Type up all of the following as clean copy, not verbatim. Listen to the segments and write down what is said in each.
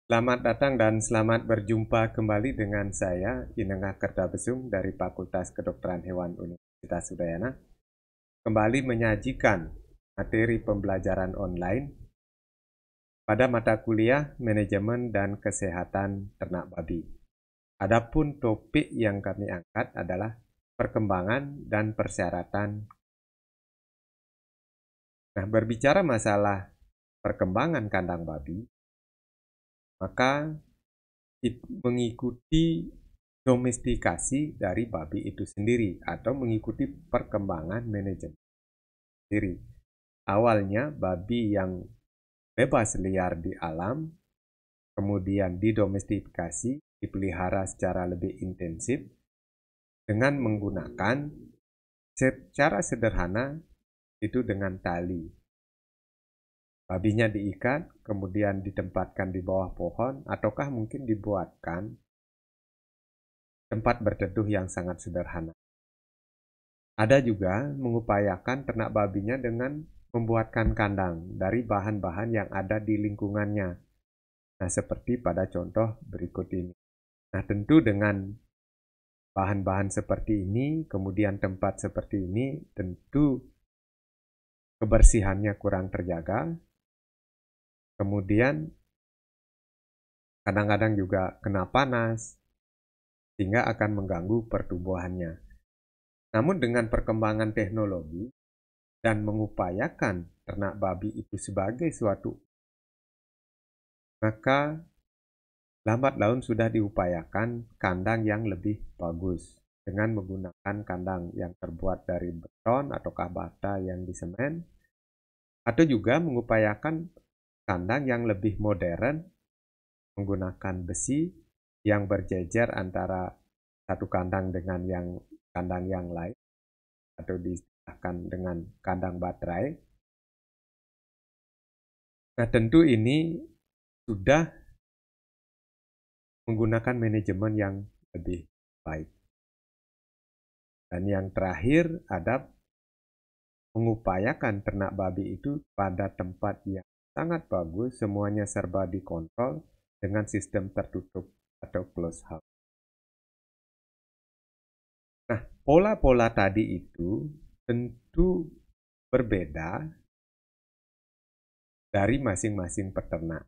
Selamat datang dan selamat berjumpa kembali dengan saya, Inengah Kertabesum dari Fakultas Kedokteran Hewan Universitas Udayana, kembali menyajikan materi pembelajaran online pada mata kuliah Manajemen dan Kesehatan Ternak Babi. Adapun topik yang kami angkat adalah perkembangan dan persyaratan. Nah, berbicara masalah perkembangan kandang babi, maka mengikuti domestikasi dari babi itu sendiri atau mengikuti perkembangan manajemen sendiri. Awalnya babi yang bebas liar di alam, kemudian didomestikasi, dipelihara secara lebih intensif dengan menggunakan secara sederhana itu dengan tali. Babinya diikat, kemudian ditempatkan di bawah pohon, ataukah mungkin dibuatkan tempat berteduh yang sangat sederhana. Ada juga mengupayakan ternak babinya dengan membuatkan kandang dari bahan-bahan yang ada di lingkungannya. Nah, seperti pada contoh berikut ini. Nah, tentu dengan bahan-bahan seperti ini, kemudian tempat seperti ini, tentu kebersihannya kurang terjaga. Kemudian kadang-kadang juga kena panas, sehingga akan mengganggu pertumbuhannya. Namun dengan perkembangan teknologi dan mengupayakan ternak babi itu sebagai suatu, maka lambat laun sudah diupayakan kandang yang lebih bagus dengan menggunakan kandang yang terbuat dari beton ataukah bata yang disemen, atau juga mengupayakan kandang yang lebih modern menggunakan besi yang berjejer antara satu kandang dengan kandang yang lain atau disahkan dengan kandang baterai. Nah, tentu ini sudah menggunakan manajemen yang lebih baik. Dan yang terakhir ada mengupayakan ternak babi itu pada tempat yang sangat bagus, semuanya serba dikontrol dengan sistem tertutup atau closed house. Nah, pola-pola tadi itu tentu berbeda dari masing-masing peternak.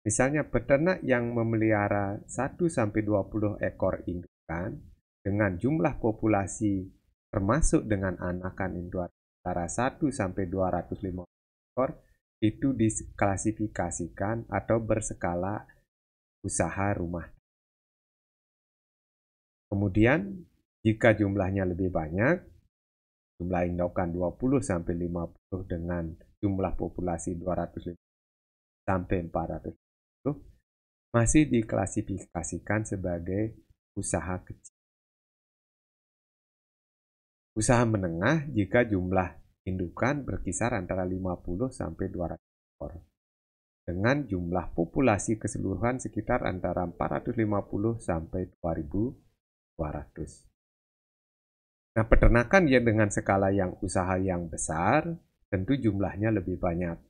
Misalnya peternak yang memelihara 1-20 ekor indukan dengan jumlah populasi termasuk dengan anakan indukan antara 1-250 ekor itu diklasifikasikan atau berskala usaha rumah. Kemudian jika jumlahnya lebih banyak, jumlah indukan 20-50 dengan jumlah populasi 250-400, masih diklasifikasikan sebagai usaha kecil. Usaha menengah jika jumlah indukan berkisar antara 50-200 ekor. Dengan jumlah populasi keseluruhan sekitar antara 450-2200. Nah, peternakan ya dengan skala yang usaha yang besar, tentu jumlahnya lebih banyak,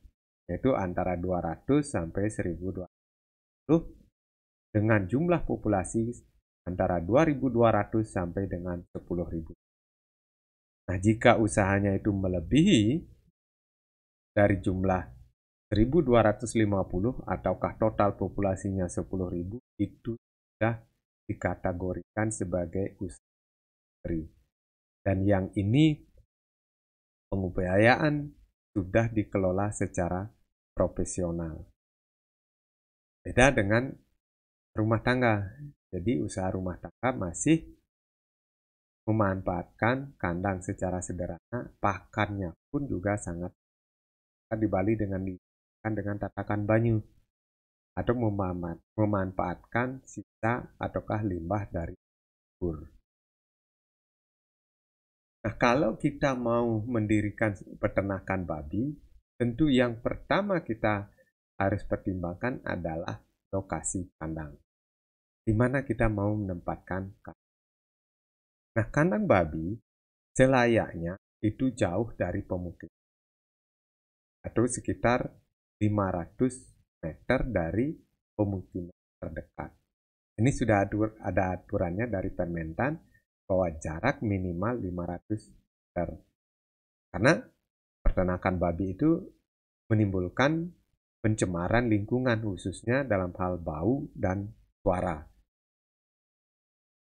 yaitu antara 200-1200 dengan jumlah populasi antara 2200 sampai dengan 10.000. Nah, jika usahanya itu melebihi dari jumlah 1250 ataukah total populasinya 10.000, itu sudah dikategorikan sebagai usaha. Dan yang ini pengupayaan sudah dikelola secara profesional. Beda dengan rumah tangga. Jadi usaha rumah tangga masih memanfaatkan kandang secara sederhana, pakannya pun juga sangat di Bali dengan tatakan banyu atau memanfaatkan sisa ataukah limbah dari bur. Nah, kalau kita mau mendirikan peternakan babi, tentu yang pertama kita harus pertimbangkan adalah lokasi kandang. Di mana kita mau menempatkan kandang. Nah, kandang babi selayaknya itu jauh dari pemukiman atau sekitar 500 meter dari pemukiman terdekat. Ini sudah ada aturannya dari Permentan bahwa jarak minimal 500 meter. Karena peternakan babi itu menimbulkan pencemaran lingkungan khususnya dalam hal bau dan suara.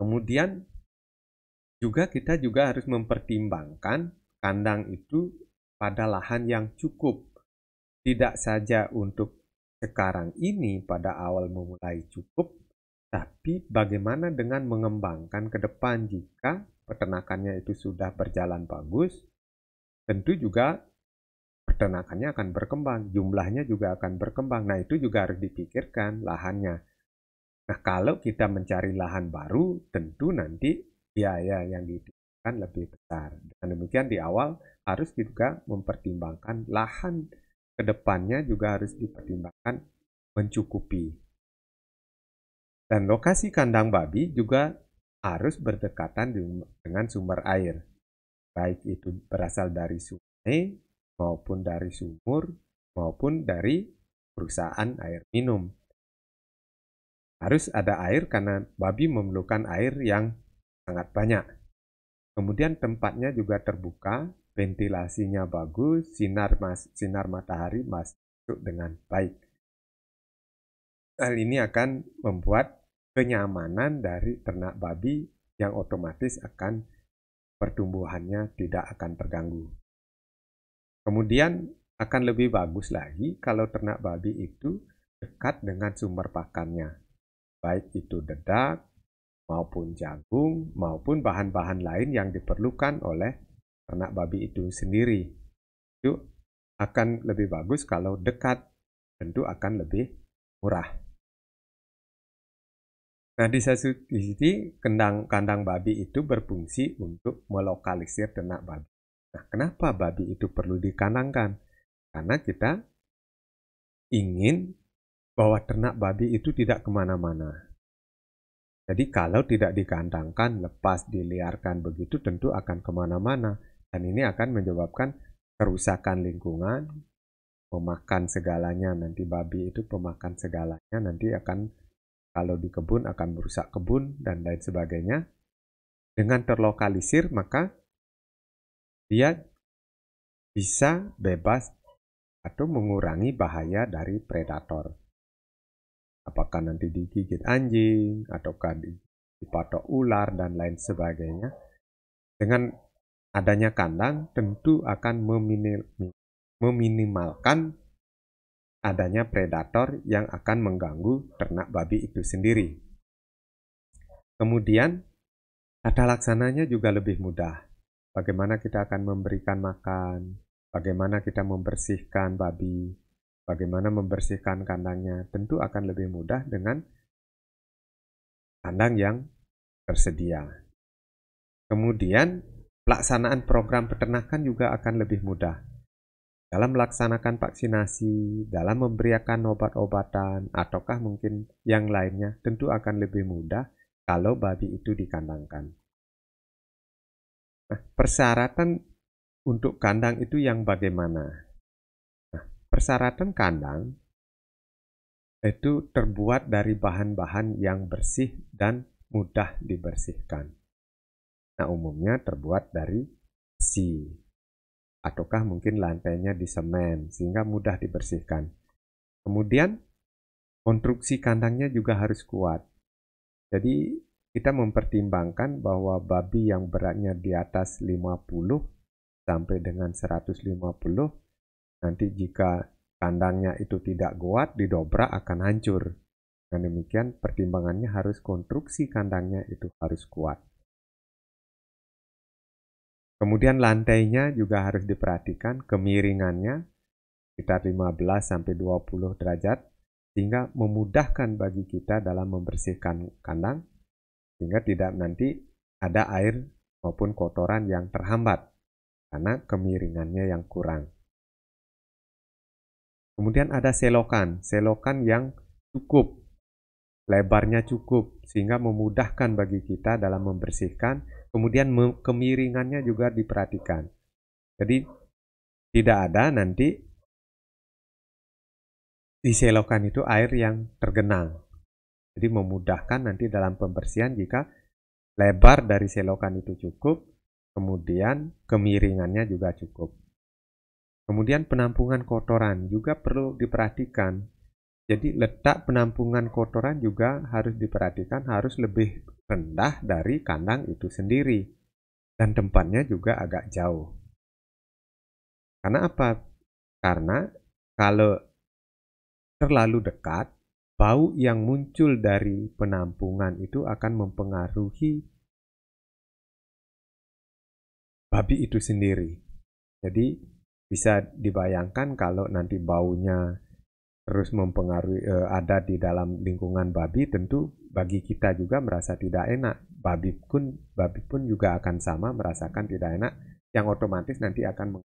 Kemudian juga kita harus mempertimbangkan kandang itu pada lahan yang cukup. Tidak saja untuk sekarang ini pada awal memulai cukup, tapi bagaimana dengan mengembangkan ke depan jika peternakannya itu sudah berjalan bagus, tentu juga peternakannya akan berkembang, jumlahnya juga akan berkembang. Nah, itu juga harus dipikirkan lahannya. Nah, kalau kita mencari lahan baru, tentu nanti biaya yang dibutuhkan lebih besar. Dengan demikian di awal harus juga mempertimbangkan lahan kedepannya juga harus dipertimbangkan mencukupi. Dan lokasi kandang babi juga harus berdekatan dengan sumber air. Baik itu berasal dari sungai, maupun dari sumur, maupun dari perusahaan air minum. Harus ada air karena babi memerlukan air yang sangat banyak. Kemudian tempatnya juga terbuka, ventilasinya bagus, sinar matahari masuk dengan baik. Hal ini akan membuat kenyamanan dari ternak babi yang otomatis akan pertumbuhannya tidak akan terganggu. Kemudian akan lebih bagus lagi kalau ternak babi itu dekat dengan sumber pakannya, baik itu dedak, maupun jagung, maupun bahan-bahan lain yang diperlukan oleh ternak babi itu sendiri. Itu akan lebih bagus kalau dekat, tentu akan lebih murah. Nah, di satu sisi kandang babi itu berfungsi untuk melokalisir ternak babi. Nah, kenapa babi itu perlu dikandangkan? Karena kita ingin bahwa ternak babi itu tidak kemana-mana. Jadi kalau tidak dikandangkan, lepas diliarkan begitu tentu akan kemana-mana. Dan ini akan menyebabkan kerusakan lingkungan, memakan segalanya. Nanti babi itu pemakan segalanya, nanti akan kalau di kebun akan merusak kebun dan lain sebagainya. Dengan terlokalisir maka dia bisa bebas atau mengurangi bahaya dari predator. Apakah nanti digigit anjing, ataukah dipatok ular, dan lain sebagainya. Dengan adanya kandang tentu akan meminimalkan adanya predator yang akan mengganggu ternak babi itu sendiri. Kemudian, tata laksananya juga lebih mudah. Bagaimana kita akan memberikan makan, bagaimana kita membersihkan babi, bagaimana membersihkan kandangnya, tentu akan lebih mudah dengan kandang yang tersedia. Kemudian, pelaksanaan program peternakan juga akan lebih mudah. Dalam melaksanakan vaksinasi, dalam memberikan obat-obatan, ataukah mungkin yang lainnya, tentu akan lebih mudah kalau babi itu dikandangkan. Nah, persyaratan untuk kandang itu yang bagaimana? Nah, persyaratan kandang itu terbuat dari bahan-bahan yang bersih dan mudah dibersihkan. Nah, umumnya terbuat dari besi, ataukah mungkin lantainya di semen sehingga mudah dibersihkan. Kemudian konstruksi kandangnya juga harus kuat. Jadi kita mempertimbangkan bahwa babi yang beratnya di atas 50 sampai dengan 150, nanti jika kandangnya itu tidak kuat, didobrak akan hancur. Dan demikian pertimbangannya harus konstruksi kandangnya itu harus kuat. Kemudian lantainya juga harus diperhatikan kemiringannya sekitar 15-20 derajat sehingga memudahkan bagi kita dalam membersihkan kandang sehingga tidak nanti ada air maupun kotoran yang terhambat karena kemiringannya yang kurang. Kemudian ada selokan yang cukup, lebarnya cukup sehingga memudahkan bagi kita dalam membersihkan. Kemudian kemiringannya juga diperhatikan. Jadi tidak ada nanti di selokan itu air yang tergenang. Jadi memudahkan nanti dalam pembersihan jika lebar dari selokan itu cukup, kemudian kemiringannya juga cukup. Kemudian penampungan kotoran juga perlu diperhatikan. Jadi letak penampungan kotoran juga harus diperhatikan, harus lebih rendah dari kandang itu sendiri. Dan tempatnya juga agak jauh. Karena apa? Karena kalau terlalu dekat, bau yang muncul dari penampungan itu akan mempengaruhi babi itu sendiri. Jadi bisa dibayangkan kalau nanti baunya terus mempengaruhi ada di dalam lingkungan babi, tentu bagi kita juga merasa tidak enak. Babi pun juga akan sama merasakan tidak enak, yang otomatis nanti akan.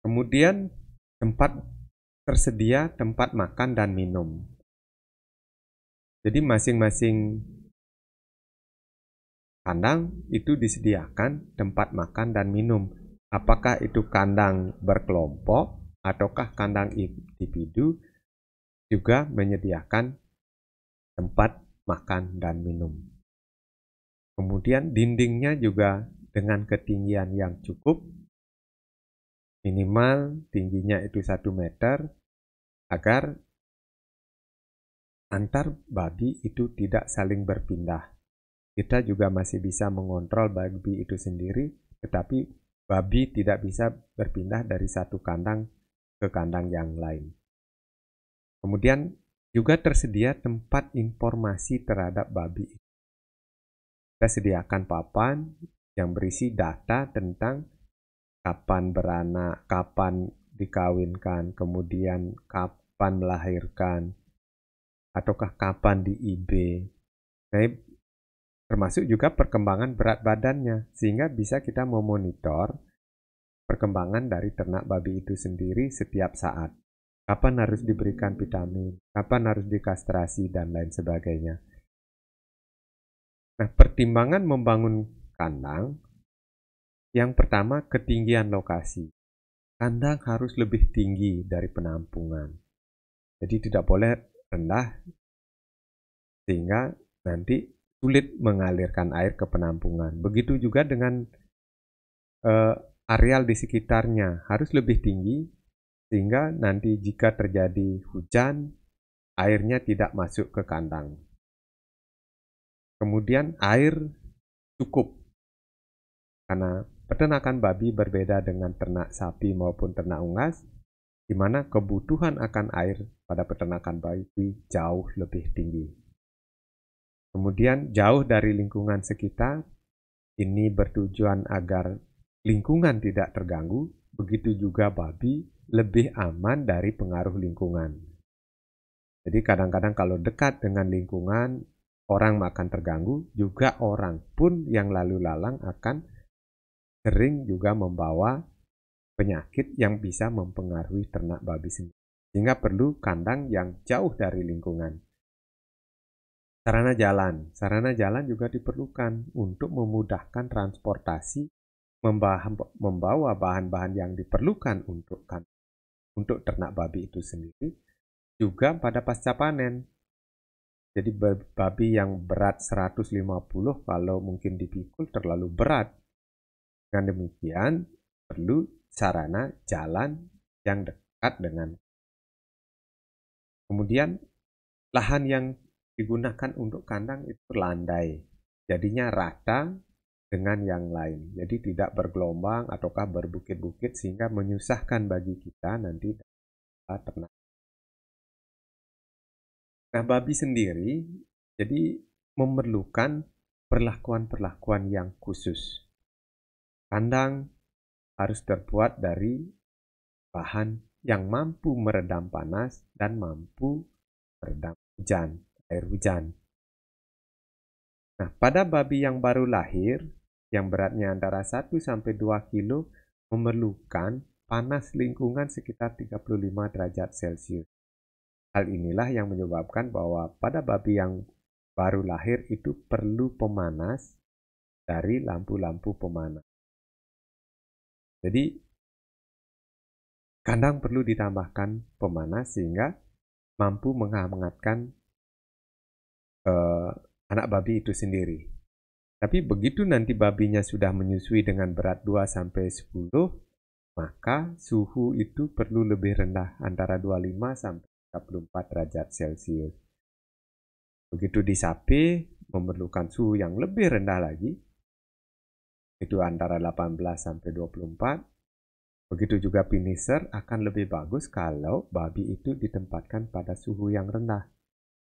Kemudian tersedia tempat makan dan minum. Jadi masing-masing kandang itu disediakan tempat makan dan minum. Apakah itu kandang berkelompok ataukah kandang individu, juga menyediakan tempat makan dan minum. Kemudian dindingnya juga dengan ketinggian yang cukup, minimal tingginya itu 1 meter, agar antar babi itu tidak saling berpindah. Kita juga masih bisa mengontrol babi itu sendiri, tetapi babi tidak bisa berpindah dari satu kandang ke kandang yang lain. Kemudian juga tersedia tempat informasi terhadap babi. Kita sediakan papan yang berisi data tentang kapan beranak, kapan dikawinkan, kemudian kapan melahirkan, ataukah kapan di IB. Nah, termasuk juga perkembangan berat badannya, sehingga bisa kita memonitor perkembangan dari ternak babi itu sendiri setiap saat. Kapan harus diberikan vitamin, kapan harus dikastrasi, dan lain sebagainya. Nah, pertimbangan membangun kandang, yang pertama ketinggian lokasi. Kandang harus lebih tinggi dari penampungan. Jadi tidak boleh rendah, sehingga nanti sulit mengalirkan air ke penampungan. Begitu juga dengan areal di sekitarnya harus lebih tinggi, sehingga nanti jika terjadi hujan, airnya tidak masuk ke kandang. Kemudian air cukup, karena peternakan babi berbeda dengan ternak sapi maupun ternak unggas, di mana kebutuhan akan air pada peternakan babi jauh lebih tinggi. Kemudian jauh dari lingkungan sekitar, ini bertujuan agar lingkungan tidak terganggu, begitu juga babi lebih aman dari pengaruh lingkungan. Jadi kadang-kadang kalau dekat dengan lingkungan, orang akan terganggu, juga orang pun yang lalu lalang akan sering juga membawa penyakit yang bisa mempengaruhi ternak babi sendiri. Sehingga perlu kandang yang jauh dari lingkungan. Sarana jalan juga diperlukan untuk memudahkan transportasi, membawa bahan-bahan yang diperlukan untuk ternak babi itu sendiri, juga pada pasca panen. Jadi babi yang berat 150 kalau mungkin dipikul terlalu berat. Dengan demikian perlu sarana jalan yang dekat dengan. Kemudian lahan yang digunakan untuk kandang itu landai, jadinya rata dengan yang lain, jadi tidak bergelombang ataukah berbukit-bukit sehingga menyusahkan bagi kita nanti ternak. Nah, babi sendiri jadi memerlukan perlakuan-perlakuan yang khusus. Kandang harus terbuat dari bahan yang mampu meredam panas dan mampu meredam air hujan. Nah, pada babi yang baru lahir, yang beratnya antara 1-2 kilo, memerlukan panas lingkungan sekitar 35 derajat Celcius. Hal inilah yang menyebabkan bahwa pada babi yang baru lahir itu perlu pemanas dari lampu-lampu pemanas. Jadi, kandang perlu ditambahkan pemanas sehingga mampu menghangatkan anak babi itu sendiri. Tapi begitu nanti babinya sudah menyusui dengan berat 2-10, maka suhu itu perlu lebih rendah, antara 25-34 derajat Celcius. Begitu di sapi, memerlukan suhu yang lebih rendah lagi, itu antara 18-24. Begitu juga finisher akan lebih bagus kalau babi itu ditempatkan pada suhu yang rendah.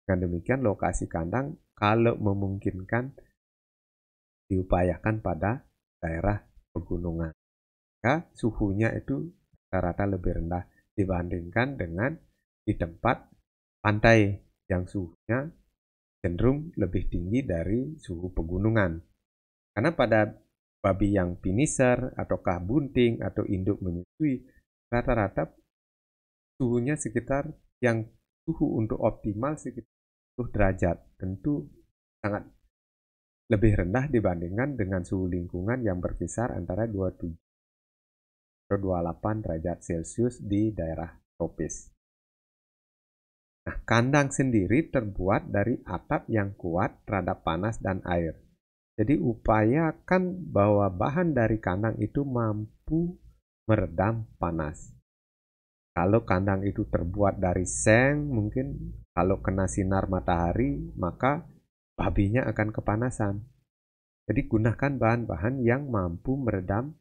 Dengan demikian lokasi kandang kalau memungkinkan diupayakan pada daerah pegunungan. Maka suhunya itu rata-rata lebih rendah dibandingkan dengan di tempat pantai yang suhunya cenderung lebih tinggi dari suhu pegunungan. Karena pada babi yang finisher ataukah bunting atau induk menyusui, rata-rata suhunya sekitar yang suhu untuk optimal sekitar 10 derajat. Tentu sangat lebih rendah dibandingkan dengan suhu lingkungan yang berkisar antara 27 atau 28 derajat Celcius di daerah tropis. Nah, kandang sendiri terbuat dari atap yang kuat terhadap panas dan air. Jadi upayakan bahwa bahan dari kandang itu mampu meredam panas. Kalau kandang itu terbuat dari seng, mungkin kalau kena sinar matahari, maka babinya akan kepanasan. Jadi gunakan bahan-bahan yang mampu meredam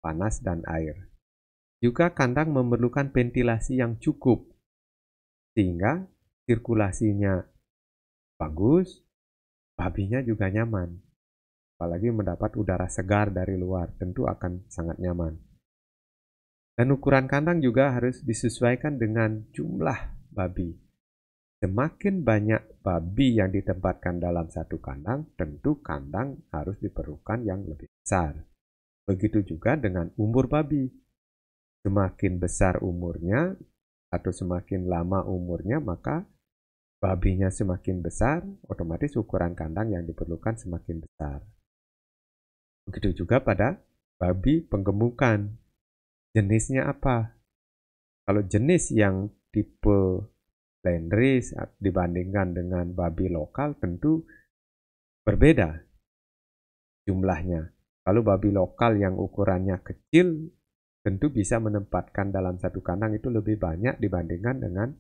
panas dan air. Juga kandang memerlukan ventilasi yang cukup, sehingga sirkulasinya bagus, babinya juga nyaman. Apalagi mendapat udara segar dari luar, tentu akan sangat nyaman. Dan ukuran kandang juga harus disesuaikan dengan jumlah babi. Semakin banyak babi yang ditempatkan dalam satu kandang, tentu kandang harus diperlukan yang lebih besar. Begitu juga dengan umur babi. Semakin besar umurnya atau semakin lama umurnya, maka babinya semakin besar, otomatis ukuran kandang yang diperlukan semakin besar. Begitu juga pada babi penggemukan. Jenisnya apa? Kalau jenis yang tipe landrace dibandingkan dengan babi lokal tentu berbeda jumlahnya. Kalau babi lokal yang ukurannya kecil tentu bisa menempatkan dalam satu kandang itu lebih banyak dibandingkan dengan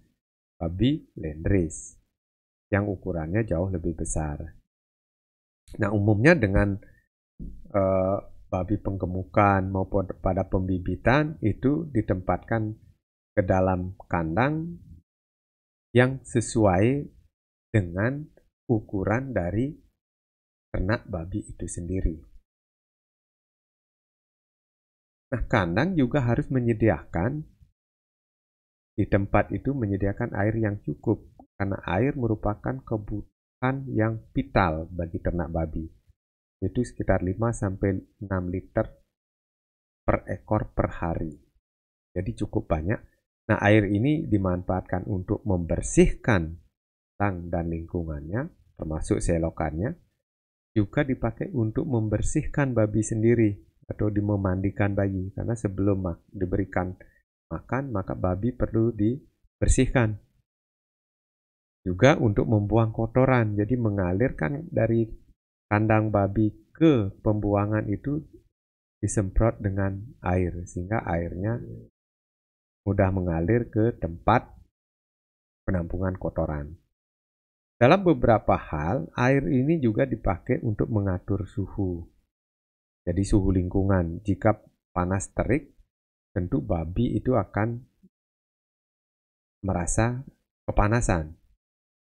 babi landrace yang ukurannya jauh lebih besar. Nah, umumnya dengan babi penggemukan maupun pada pembibitan itu ditempatkan ke dalam kandang yang sesuai dengan ukuran dari ternak babi itu sendiri. Nah, kandang juga harus menyediakan di tempat itu menyediakan air yang cukup, karena air merupakan kebutuhan yang vital bagi ternak babi. Itu sekitar 5-6 liter per ekor per hari. Jadi cukup banyak. Nah, air ini dimanfaatkan untuk membersihkan kandang dan lingkungannya, termasuk selokannya. Juga dipakai untuk membersihkan babi sendiri atau memandikan bayi. Karena sebelum diberikan makan, maka babi perlu dibersihkan. Juga untuk membuang kotoran, jadi mengalirkan dari kandang babi ke pembuangan itu disemprot dengan air, sehingga airnya mudah mengalir ke tempat penampungan kotoran. Dalam beberapa hal, air ini juga dipakai untuk mengatur suhu. Jadi suhu lingkungan, jika panas terik, tentu babi itu akan merasa kepanasan.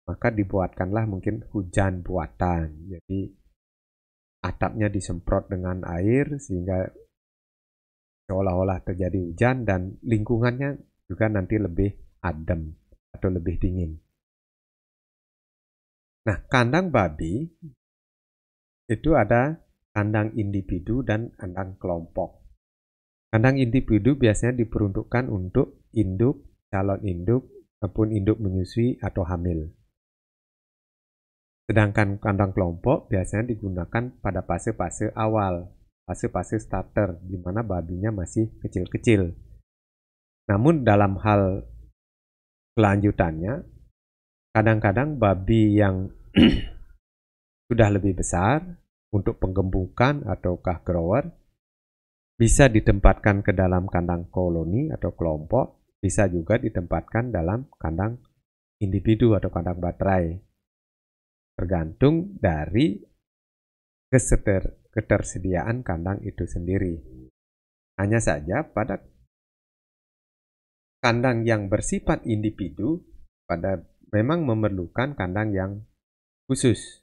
Maka dibuatkanlah mungkin hujan buatan. Jadi atapnya disemprot dengan air sehingga seolah-olah terjadi hujan dan lingkungannya juga nanti lebih adem atau lebih dingin. Nah, kandang babi itu ada kandang individu dan kandang kelompok. Kandang individu biasanya diperuntukkan untuk induk, calon induk, maupun induk menyusui atau hamil. Sedangkan kandang kelompok biasanya digunakan pada fase-fase awal, fase-fase starter, di mana babinya masih kecil-kecil. Namun dalam hal kelanjutannya, kadang-kadang babi yang sudah lebih besar untuk penggemukan ataukah grower bisa ditempatkan ke dalam kandang koloni atau kelompok, bisa juga ditempatkan dalam kandang individu atau kandang baterai. Tergantung dari ketersediaan kandang itu sendiri. Hanya saja pada kandang yang bersifat individu memang memerlukan kandang yang khusus.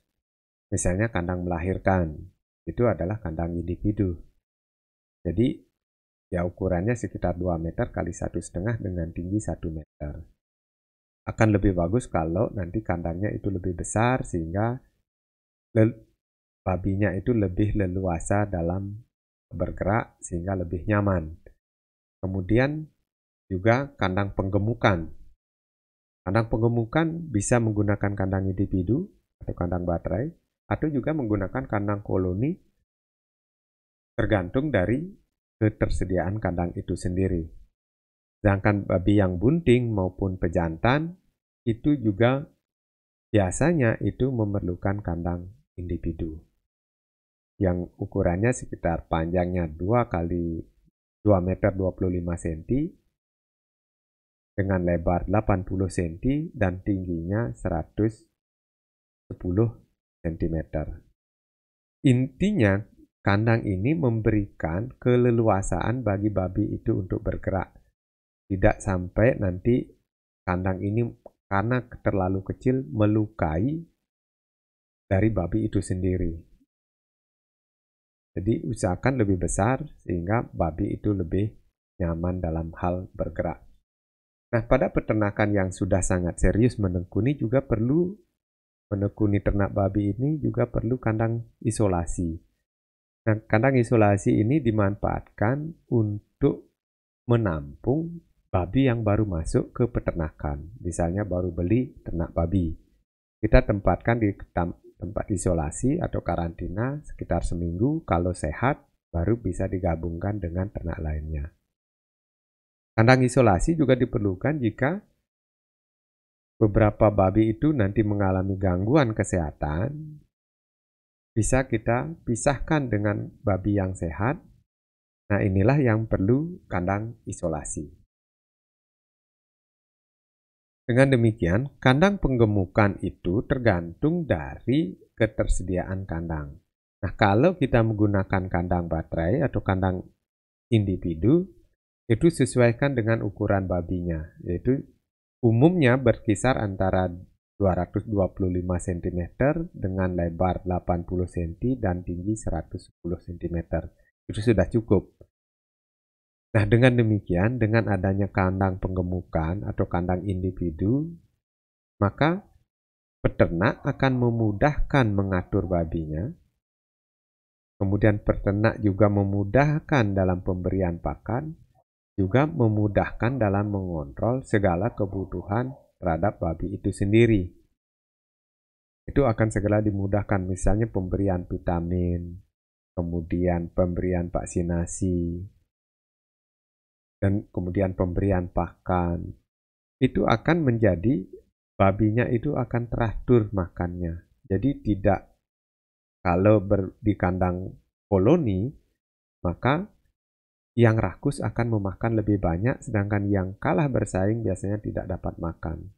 Misalnya kandang melahirkan, itu adalah kandang individu. Jadi ya ukurannya sekitar 2 meter kali 1,5 dengan tinggi 1 meter. Akan lebih bagus kalau nanti kandangnya itu lebih besar sehingga babinya itu lebih leluasa dalam bergerak sehingga lebih nyaman. Kemudian juga kandang penggemukan. Kandang penggemukan bisa menggunakan kandang individu atau kandang baterai, atau juga menggunakan kandang koloni, tergantung dari ketersediaan kandang itu sendiri. Sedangkan babi yang bunting maupun pejantan itu juga biasanya itu memerlukan kandang individu yang ukurannya sekitar panjangnya 2 kali 2 meter 25 cm dengan lebar 80 cm dan tingginya 110 cm. Intinya, kandang ini memberikan keleluasaan bagi babi itu untuk bergerak. Tidak sampai nanti kandang ini karena terlalu kecil melukai dari babi itu sendiri. Jadi usahakan lebih besar sehingga babi itu lebih nyaman dalam hal bergerak. Nah, pada peternakan yang sudah sangat serius menekuni juga perlu menekuni ternak babi ini juga perlu kandang isolasi. Nah, kandang isolasi ini dimanfaatkan untuk menampung babi yang baru masuk ke peternakan. Misalnya baru beli ternak babi. Kita tempatkan di tempat isolasi atau karantina sekitar seminggu. Kalau sehat, baru bisa digabungkan dengan ternak lainnya. Kandang isolasi juga diperlukan jika beberapa babi itu nanti mengalami gangguan kesehatan, bisa kita pisahkan dengan babi yang sehat. Nah, inilah yang perlu kandang isolasi. Dengan demikian, kandang penggemukan itu tergantung dari ketersediaan kandang. Nah, kalau kita menggunakan kandang baterai atau kandang individu, itu sesuaikan dengan ukuran babinya, yaitu umumnya berkisar antara 225 cm dengan lebar 80 cm dan tinggi 110 cm. Itu sudah cukup. Nah, dengan demikian, dengan adanya kandang penggemukan atau kandang individu, maka peternak akan memudahkan mengatur babinya. Kemudian peternak juga memudahkan dalam pemberian pakan, juga memudahkan dalam mengontrol segala kebutuhan terhadap babi itu sendiri. Itu akan segera dimudahkan, misalnya pemberian vitamin, kemudian pemberian vaksinasi, dan kemudian pemberian pakan. Itu akan menjadi babinya itu akan teratur makannya. Jadi tidak, kalau di kandang koloni, maka yang rakus akan memakan lebih banyak, sedangkan yang kalah bersaing biasanya tidak dapat makan.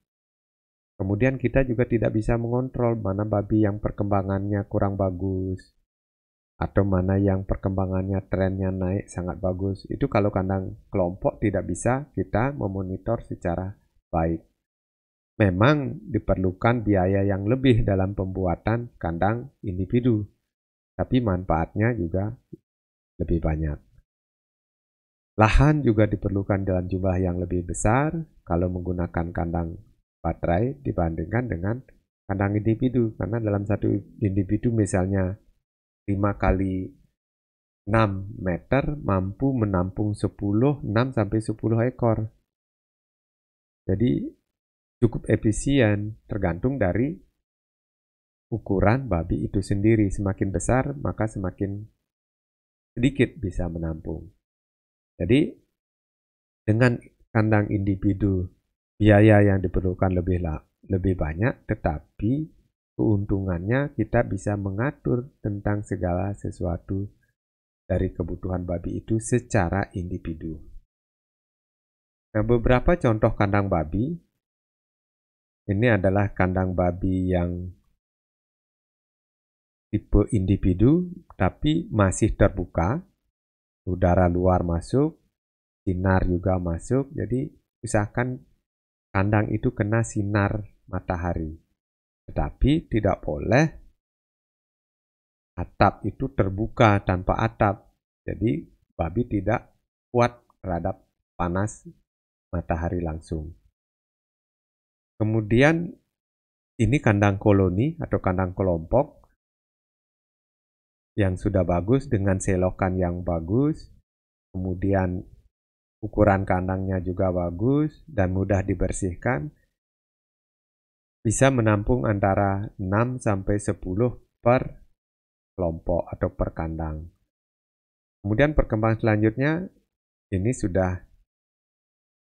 Kemudian kita juga tidak bisa mengontrol mana babi yang perkembangannya kurang bagus, atau mana yang perkembangannya trennya naik sangat bagus. Itu kalau kandang kelompok tidak bisa kita memonitor secara baik. Memang diperlukan biaya yang lebih dalam pembuatan kandang individu, tapi manfaatnya juga lebih banyak. Lahan juga diperlukan dalam jumlah yang lebih besar kalau menggunakan kandang baterai dibandingkan dengan kandang individu. Karena dalam satu individu misalnya 5 kali 6 meter mampu menampung 6 sampai 10 ekor. Jadi cukup efisien, tergantung dari ukuran babi itu sendiri. Semakin besar maka semakin sedikit bisa menampung. Jadi dengan kandang individu biaya yang diperlukan lebih banyak, tetapi keuntungannya kita bisa mengatur tentang segala sesuatu dari kebutuhan babi itu secara individu. Nah, beberapa contoh kandang babi, ini adalah kandang babi yang tipe individu, tapi masih terbuka, udara luar masuk, sinar juga masuk, jadi usahakan kandang itu kena sinar matahari. Tetapi tidak boleh atap itu terbuka tanpa atap. Jadi babi tidak kuat terhadap panas matahari langsung. Kemudian ini kandang koloni atau kandang kelompok yang sudah bagus dengan selokan yang bagus. Kemudian ukuran kandangnya juga bagus dan mudah dibersihkan. Bisa menampung antara 6 sampai 10 per kelompok atau per kandang. Kemudian perkembangan selanjutnya ini sudah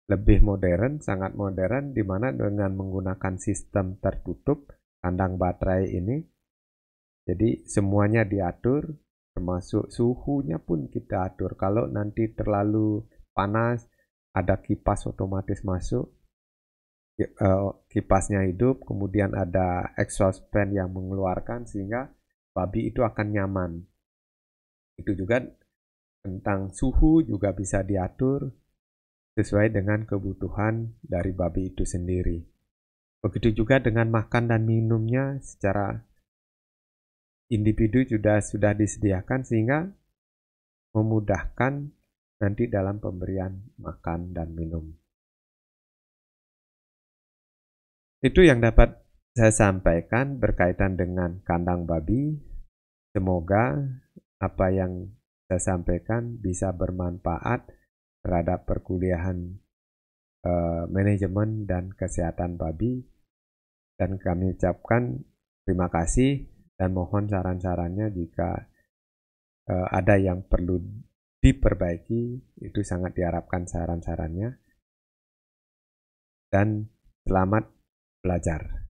lebih modern, sangat modern, di mana dengan menggunakan sistem tertutup kandang baterai ini. Jadi semuanya diatur, termasuk suhunya pun kita atur. Kalau nanti terlalu panas, ada kipas otomatis masuk. Kipasnya hidup, kemudian ada exhaust fan yang mengeluarkan sehingga babi itu akan nyaman. Itu juga tentang suhu juga bisa diatur sesuai dengan kebutuhan dari babi itu sendiri. Begitu juga dengan makan dan minumnya secara individu sudah disediakan sehingga memudahkan nanti dalam pemberian makan dan minum. Itu yang dapat saya sampaikan berkaitan dengan kandang babi. Semoga apa yang saya sampaikan bisa bermanfaat terhadap perkuliahan manajemen dan kesehatan babi. Dan kami ucapkan terima kasih dan mohon saran-sarannya jika ada yang perlu diperbaiki, itu sangat diharapkan saran-sarannya. Dan selamat belajar.